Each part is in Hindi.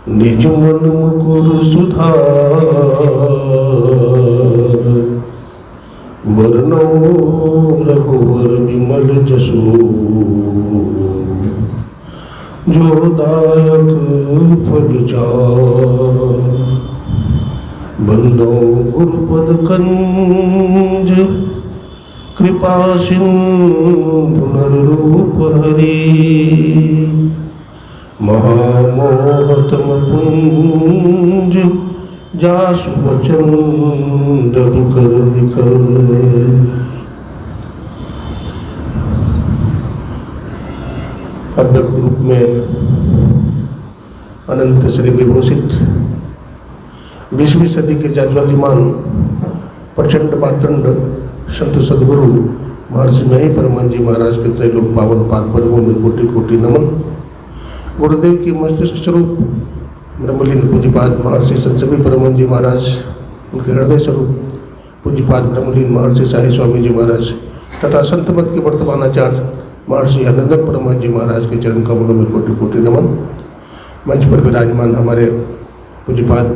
निज मन मुकुर सुधार बरनौ रघुवर विमल जसु जो दायक फल चार बंदो गुरुपद कंज कृपा सिंधु नररूप हरि महामोहतम पुंज जासु वचन दब कर निकल। अव्यक्त रूप में अनंत श्री विभूषित 20वीं सदी के जाज्वल्यमान प्रचंड मार्तंड संत सदगुरु महर्षि मही परमान जी महाराज के त्रैलोक पावन पाद पद्मों में कोटि कोटि नमन। गुरुदेव की मस्तिष्क स्वरूप ब्रह्मलीन पूज्यपाद महर्षि संत सभी परमान जी महाराज, उनके हृदय स्वरूप पूज्यपाद ब्रह्मलीन महर्षि साई स्वामी जी महाराज तथा संत मत के वर्तमान आचार्य महर्षि आनंदन परमान जी महाराज के चरण कमलों में कोटि कोटि नमन। मंच पर विराजमान हमारे पूज्यपाद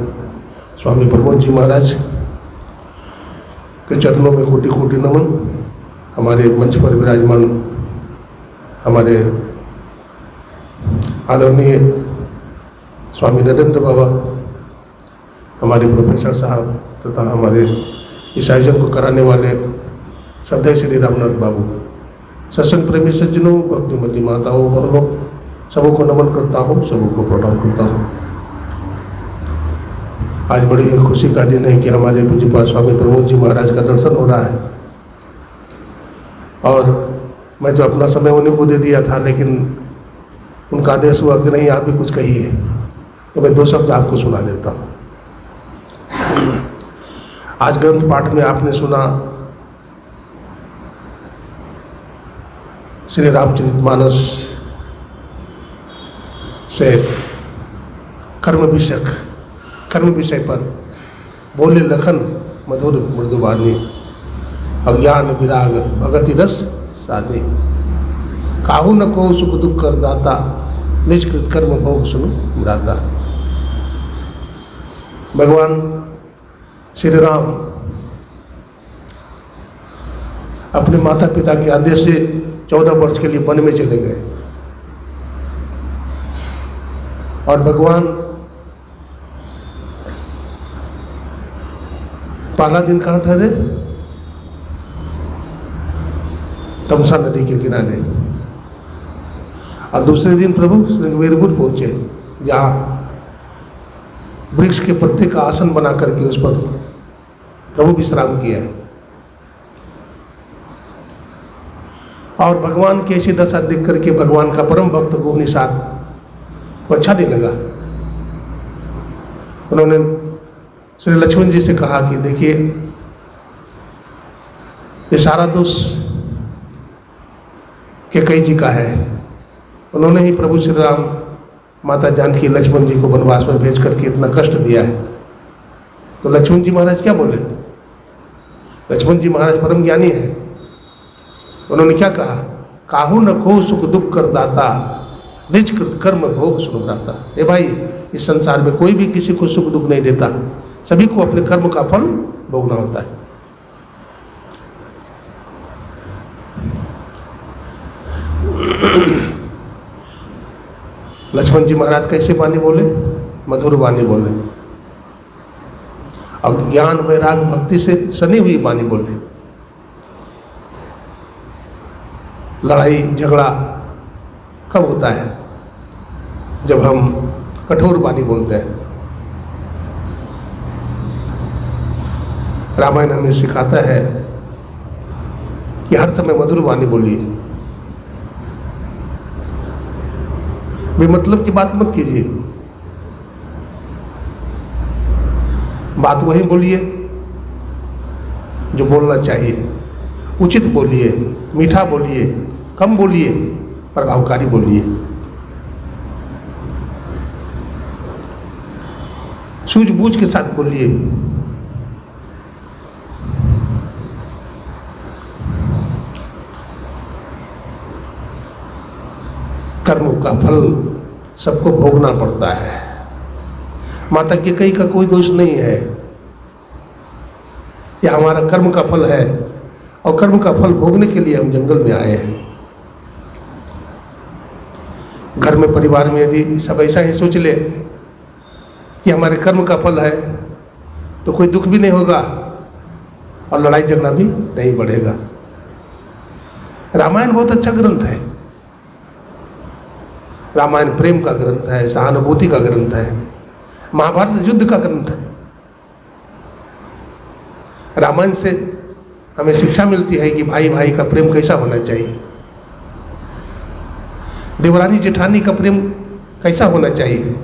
स्वामी प्रमोद जी महाराज के चरणों में कोटि कोटि नमन। हमारे मंच पर विराजमान हमारे आदरणीय स्वामी नरेंद्र बाबा, हमारे प्रोफेसर साहब तथा हमारे इस आयोजन को कराने वाले श्रद्धेय श्री रामनाथ बाबू, सत्संग प्रेमी सज्जनों, भक्तिमती माताओं, बहनों, सबों को नमन करता हूँ, सबों को प्रणाम करता हूँ। आज बड़ी खुशी का दिन है कि हमारे पूज्यपाद स्वामी प्रमोद जी महाराज का दर्शन हो रहा है। और मैं तो अपना समय उन्हीं को दे दिया था, लेकिन उनका आदेश हुआ कि नहीं आप भी कुछ कहिए, तो मैं 2 शब्द आपको सुना देता हूँ। आज ग्रंथ पाठ में आपने सुना श्री रामचरितमानस से कर्म विषय पर बोले लखन मधुर मृदुबानी, अज्ञान विराग भगति रस सानी, काहू न को सुख दुख कर दाता, निष्कृत कर्म भोग सुनो मुराता। भगवान श्री राम अपने माता पिता के आदेश से 14 वर्ष के लिए वन में चले गए और भगवान पहला दिन कहाँ ठहरे? तमसा नदी के किनारे। और दूसरे दिन प्रभु श्रृंगवेरपुर पहुंचे, जहाँ वृक्ष के पत्ते का आसन बना करके उस पर प्रभु विश्राम किया है। और भगवान की ऐसी दशा देख करके भगवान का परम भक्त गोहनिषाद को अच्छा नहीं लगा। उन्होंने श्री लक्ष्मण जी से कहा कि देखिए, ये सारा दोष कैकेयी जी का है। उन्होंने ही प्रभु श्री राम, माता जानकी, लक्ष्मण जी को वनवास में भेज करके इतना कष्ट दिया है। तो लक्ष्मण जी महाराज क्या बोले? लक्ष्मण जी महाराज परम ज्ञानी है। उन्होंने क्या कहा? काहू न को सुख दुख कर दाता, निज कृत कर्म भोग सुनुराता। ए भाई, इस संसार में कोई भी किसी को सुख दुख नहीं देता, सभी को अपने कर्म का फल भोगना होता है। लक्ष्मण जी महाराज कैसे वाणी बोले? मधुर वाणी बोले और ज्ञान वैराग भक्ति से सनी हुई वाणी बोले। लड़ाई झगड़ा कब होता है? जब हम कठोर वाणी बोलते हैं। रामायण हमें सिखाता है कि हर समय मधुर वाणी बोलिए, बेमतलब की बात मत कीजिए। बात वही बोलिए जो बोलना चाहिए। उचित बोलिए, मीठा बोलिए, कम बोलिए, प्रभावकारी बोलिए। सूझबूझ के साथ बोलिए। कर्म का फल सबको भोगना पड़ता है। माता कैकेयी का कोई दोष नहीं है, यह हमारा कर्म का फल है और कर्म का फल भोगने के लिए हम जंगल में आए हैं। घर में परिवार में यदि सब ऐसा ही सोच ले कि हमारे कर्म का फल है तो कोई दुख भी नहीं होगा और लड़ाई झगड़ा भी नहीं बढ़ेगा। रामायण बहुत अच्छा ग्रंथ है। रामायण प्रेम का ग्रंथ है, सहानुभूति का ग्रंथ है, महाभारत युद्ध का ग्रंथ है। रामायण से हमें शिक्षा मिलती है कि भाई भाई का प्रेम कैसा होना चाहिए, देवरानी जेठानी का प्रेम कैसा होना चाहिए।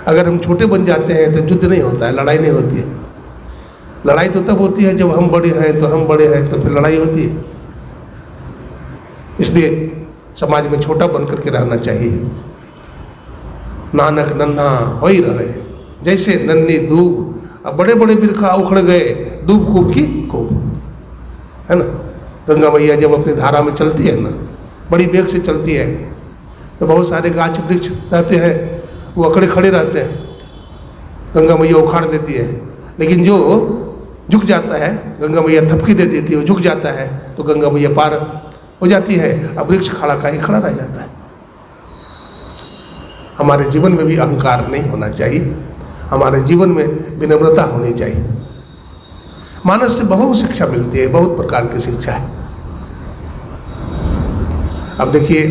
अगर हम छोटे बन जाते हैं तो युद्ध नहीं होता है, लड़ाई नहीं होती है। लड़ाई तो तब होती है जब हम बड़े हैं, तो हम बड़े हैं तो फिर लड़ाई होती है। इसलिए समाज में छोटा बन करके रहना चाहिए। नानक नन्हा हो ही रहे, जैसे नन्ही दूब, अब बड़े बड़े बिरखा उखड़ गए, दूब खूब की खूब, है ना। गंगा मैया जब अपनी धारा में चलती है ना, बड़ी वेग से चलती है, तो बहुत सारे गाछ वृक्ष रहते हैं, वो अकड़े खड़े रहते हैं, गंगा मैया उखाड़ देती है। लेकिन जो झुक जाता है, गंगा मैया थपकी दे देती है, वो झुक जाता है तो गंगा मैया पार हो जाती है, अब वृक्ष खड़ा का ही खड़ा रह जाता है। हमारे जीवन में भी अहंकार नहीं होना चाहिए, हमारे जीवन में विनम्रता होनी चाहिए। मानस से बहुत शिक्षा मिलती है, बहुत प्रकार की शिक्षा है। अब देखिए,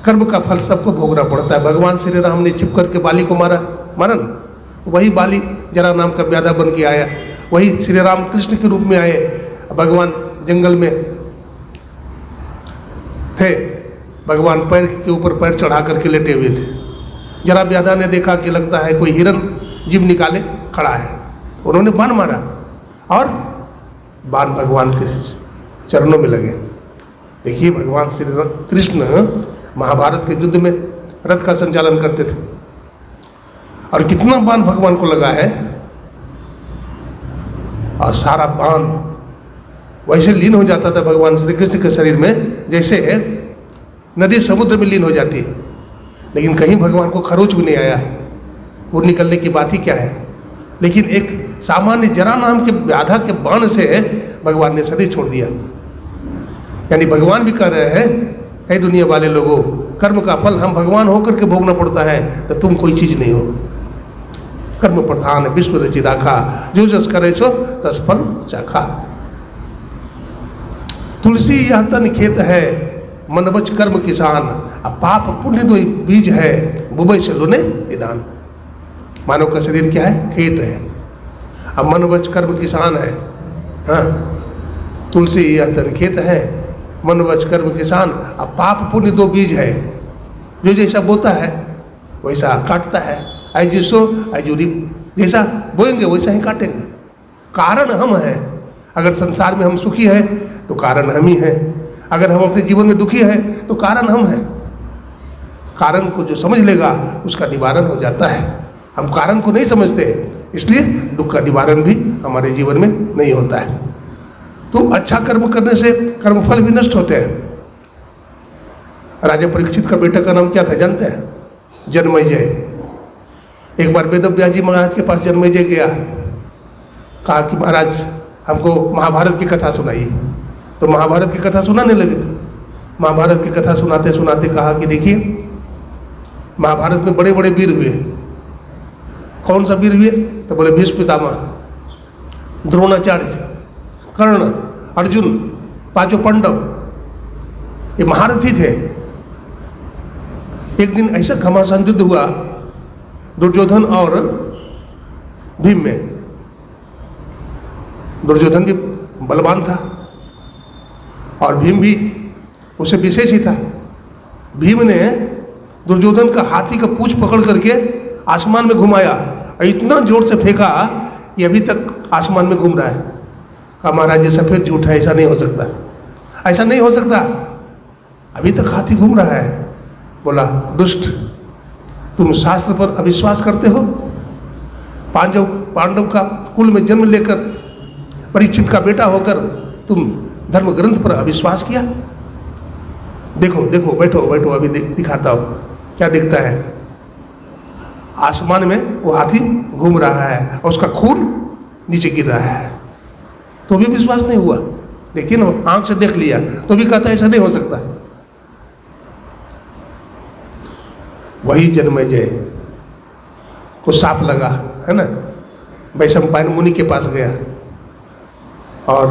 कर्म का फल सबको भोगना पड़ता है। भगवान श्री राम ने छिप करके बाली को मारा ना, वही बाली जरा नाम का प्यादा बन के आया, वही श्री राम कृष्ण के रूप में आए। भगवान जंगल में थे, भगवान पैर के ऊपर पैर चढ़ा करके लेटे हुए थे। जरा ब्यादा ने देखा कि लगता है कोई हिरन जीभ निकाले खड़ा है, उन्होंने बाण मारा और बाण भगवान के चरणों में लगे। देखिए, भगवान श्री कृष्ण महाभारत के युद्ध में रथ का संचालन करते थे और कितना बाण भगवान को लगा है, और सारा बाण वैसे लीन हो जाता था भगवान श्री कृष्ण के शरीर में जैसे नदी समुद्र में लीन हो जाती है। लेकिन कहीं भगवान को खरोच भी नहीं आया, वो निकलने की बात ही क्या है। लेकिन एक सामान्य जरा नाम के व्याधा के बाण से भगवान ने शरीर छोड़ दिया। यानी भगवान भी कह रहे हैं, हे दुनिया वाले लोगों, कर्म का फल हम भगवान होकर के भोगना पड़ता है, तो तुम कोई चीज नहीं हो। कर्म प्रधान विश्व रचि राखा, जो जस करे सो तस फल चाखा। तुलसी यह तन खेत है, मन बच कर्म किसान, अब पाप पुण्य दो बीज है, बुबई से लोने निदान। मानव का शरीर क्या है? खेत है। अब मन बच कर्म किसान है। हाँ, तुलसी यह तन खेत है, मन वच कर्म किसान, अब पाप पुण्य दो बीज है, जो जैसा बोता है वैसा काटता है। ऐजुसो ऐजुरी, जैसा बोएंगे वैसा ही काटेंगे। कारण हम हैं। अगर संसार में हम सुखी हैं तो कारण हम ही हैं, अगर हम अपने जीवन में दुखी हैं तो कारण हम हैं। कारण को जो समझ लेगा उसका निवारण हो जाता है। हम कारण को नहीं समझते, इसलिए दुख का निवारण भी हमारे जीवन में नहीं होता है। तो अच्छा कर्म करने से कर्मफल भी नष्ट होते हैं। राजा परीक्षित का बेटा का नाम क्या था जानते हैं? जन्मेजय। एक बार वेदव्यास जी महाराज के पास जन्मेजय गया, कहा कि महाराज हमको महाभारत की कथा सुनाइए। तो महाभारत की कथा सुनाने लगे। महाभारत की कथा सुनाते सुनाते कहा कि देखिए, महाभारत में बड़े बड़े वीर हुए। कौन सा वीर हुए? तो बोले भीष्म पितामह, द्रोणाचार्य, कर्ण, अर्जुन, पांचों पांडव, ये महारथी थे। एक दिन ऐसा घमासान युद्ध हुआ दुर्योधन और भीम में। दुर्योधन भी बलवान था और भीम भी उसे विशेष ही था। भीम ने दुर्योधन का हाथी का पूंछ पकड़ करके आसमान में घुमाया और इतना जोर से फेंका कि अभी तक आसमान में घूम रहा है। कहा महाराज ये सफेद झूठ है, ऐसा नहीं हो सकता, ऐसा नहीं हो सकता, अभी तक हाथी घूम रहा है। बोला दुष्ट, तुम शास्त्र पर अविश्वास करते हो? पांडव का कुल में जन्म लेकर, परीक्षित का बेटा होकर तुम धर्म ग्रंथ पर अविश्वास किया। देखो देखो, बैठो बैठो, अभी दिखाता हूँ क्या दिखता है। आसमान में वो हाथी घूम रहा है और उसका खून नीचे गिर रहा है, तो भी विश्वास नहीं हुआ। देखिए ना, आंख से देख लिया तो भी कहता है ऐसा नहीं हो सकता। वही जन्मेजय को सांप लगा, है ना, वैशंपायन मुनि के पास गया और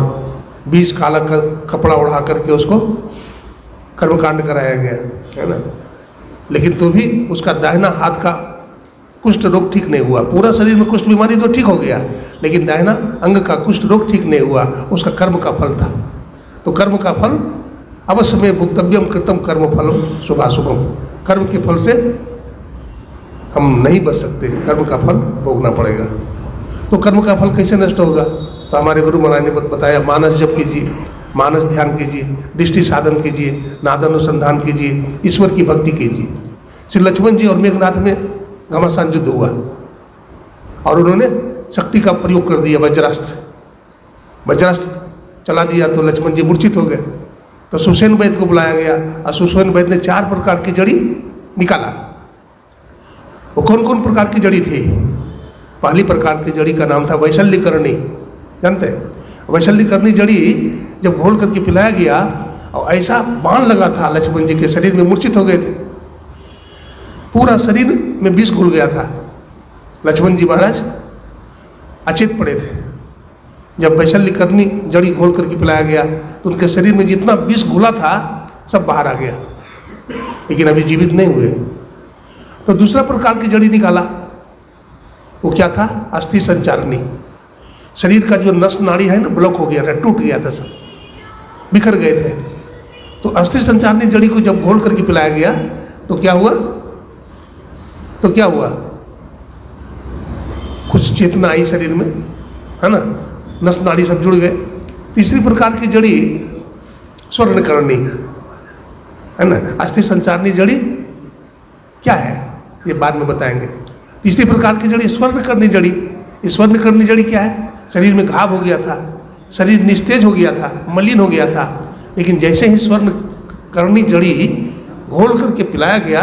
20 काला कपड़ा उड़ा करके उसको कर्मकांड कराया गया, है ना। लेकिन तो भी उसका दाहिना हाथ का कुष्ठ रोग ठीक नहीं हुआ। पूरा शरीर में कुष्ठ बीमारी तो ठीक हो गया, लेकिन दाहिना अंग का कुष्ठ रोग ठीक नहीं हुआ। उसका कर्म का फल था। तो कर्म का फल अवश्य में भुक्तव्यम कृतम कर्म फलम शुभाशुभम। कर्म के फल से हम नहीं बच सकते, कर्म का फल भोगना पड़ेगा। तो कर्म का फल कैसे नष्ट होगा? तो हमारे गुरु महाराज ने बताया, मानस जप कीजिए, मानस ध्यान कीजिए, दृष्टि साधन कीजिए, नाद अनुसंधान कीजिए, ईश्वर की भक्ति कीजिए। श्री लक्ष्मण जी और मेघनाथ में घमासान युद्ध हुआ और उन्होंने शक्ति का प्रयोग कर दिया, वज्रास्त्र चला दिया, तो लक्ष्मण जी मूर्छित हो गए। तो सुषेण वैद्य को बुलाया गया और सुषेण वैद्य ने 4 प्रकार की जड़ी निकाला। वो कौन कौन प्रकार की जड़ी थी? पहली प्रकार की जड़ी का नाम था वैशल्यकरणी, जानते हैं? वैशल्यकरणी जड़ी जब घोल करके पिलाया गया और ऐसा बाण लगा था लक्ष्मण जी के शरीर में, मूर्छित हो गए थे, पूरा शरीर में विष घुल गया था। लक्ष्मण जी महाराज अचेत पड़े थे। जब वैशल्यकरणी जड़ी घोल करके पिलाया गया तो उनके शरीर में जितना विष घुला था सब बाहर आ गया, लेकिन अभी जीवित नहीं हुए। तो दूसरा प्रकार की जड़ी निकाला, वो क्या था? अस्थि संचारणी। शरीर का जो नस नाड़ी है ना, ब्लॉक हो गया था, टूट गया था, सब बिखर गए थे। तो अस्थि संचारणी जड़ी को जब घोल करके पिलाया गया तो क्या हुआ? कुछ चेतना आई शरीर में, है ना, नस नाड़ी सब जुड़ गए। तीसरी प्रकार की जड़ी स्वर्णकरणी, है ना। अस्थि संचारणी जड़ी क्या है ये बाद में बताएंगे। तीसरी प्रकार की जड़ी स्वर्णकरणी जड़ी। ये स्वर्णकरणी जड़ी क्या है? शरीर में घाव हो गया था, शरीर निस्तेज हो गया था, मलिन हो गया था, लेकिन जैसे ही स्वर्णकरणी जड़ी घोल करके पिलाया गया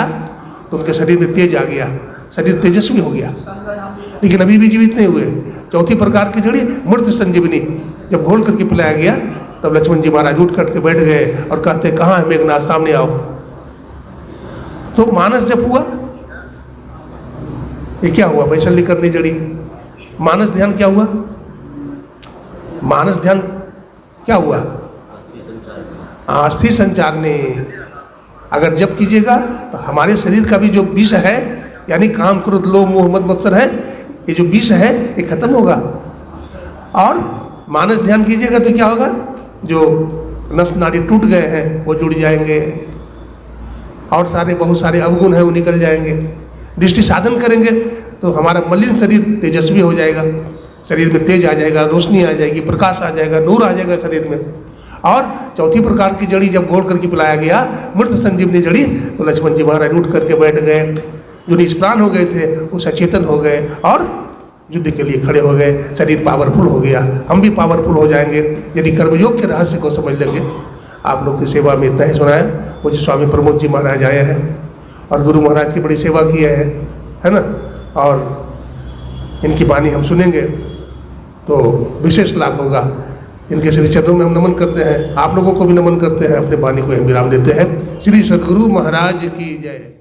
तो उनके शरीर में तेज आ गया, शरीर तेजस्वी हो गया, लेकिन अभी भी जीवित नहीं हुए। चौथी प्रकार की जड़ी मृत संजीवनी। जब घोल करके पिलाया गया तब लक्ष्मण जी महाराज उठ करके बैठ गए और कहते, कहाँ है मेघनाथ, सामने आओ। तो मानस जप हुआ, ये क्या हुआ? वैशल्यकरणी जड़ी। मानस ध्यान क्या हुआ? मानस ध्यान क्या हुआ? अस्थि संचारणी। अगर जप कीजिएगा तो हमारे शरीर का भी जो विष है, यानी काम, क्रोध, लोभ, मोह, मद, मत्सर है, ये जो विष है ये खत्म होगा। और मानस ध्यान कीजिएगा तो क्या होगा? जो नस नाड़ी टूट गए हैं वो जुड़ जाएंगे और बहुत सारे अवगुण हैं वो निकल जाएंगे। दृष्टि साधन करेंगे तो हमारा मलिन शरीर तेजस्वी हो जाएगा, शरीर में तेज आ जाएगा, रोशनी आ जाएगी, प्रकाश आ जाएगा, नूर आ जाएगा शरीर में। और चौथी प्रकार की जड़ी जब घोल करके पिलाया गया मृत संजीवनी जड़ी, तो लक्ष्मण जी महाराज उठ करके बैठ गए। जो निष्प्राण हो गए थे वो सचेतन हो गए और युद्ध के लिए खड़े हो गए। शरीर पावरफुल हो गया। हम भी पावरफुल हो जाएंगे यदि कर्मयोग के रहस्य को समझ लेंगे। आप लोग की सेवा में इतना ही सुनाया। पूज्य स्वामी प्रमोद जी महाराज आए हैं और गुरु महाराज की बड़ी सेवा की है ना, और इनकी वाणी हम सुनेंगे तो विशेष लाभ होगा। इनके श्री चरणों में हम नमन करते हैं, आप लोगों को भी नमन करते हैं, अपने वाणी को हम विराम देते हैं। श्री सद्गुरु महाराज की जय।